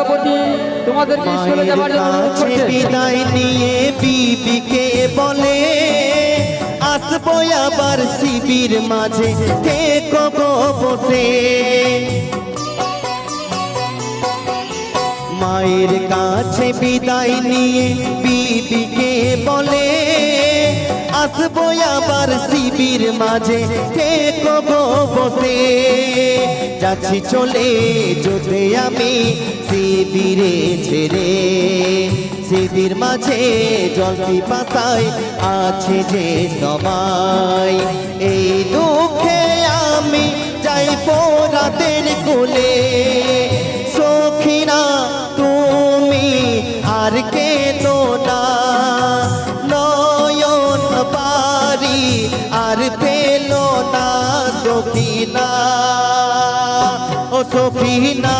সভাপতি তোমাদেরকে স্কুলে যাওয়ার জন্য অনুরোধ করছে। বিদায় নিয়ে বিবিকে বলে আসবো আবার শিবির মাঝে থেকো গো বসে। মায়ের কাছে বিদায় নিয়ে বিবিকে বলে আসবো আবার শিবির মাঝে থেকো গো বসে। যাচ্ছি চলে যেতে আমি শিবিরে ছেড়ে, শিবির মাঝে জলতি পাতায় আছে যে সবাই। এই দুঃখে আমি যাই রাতের কোলে, সখিনা তুমি আর কেঁদো না, নয়ন বাড়ি আর পেলো না সখিনা, ও সখিনা।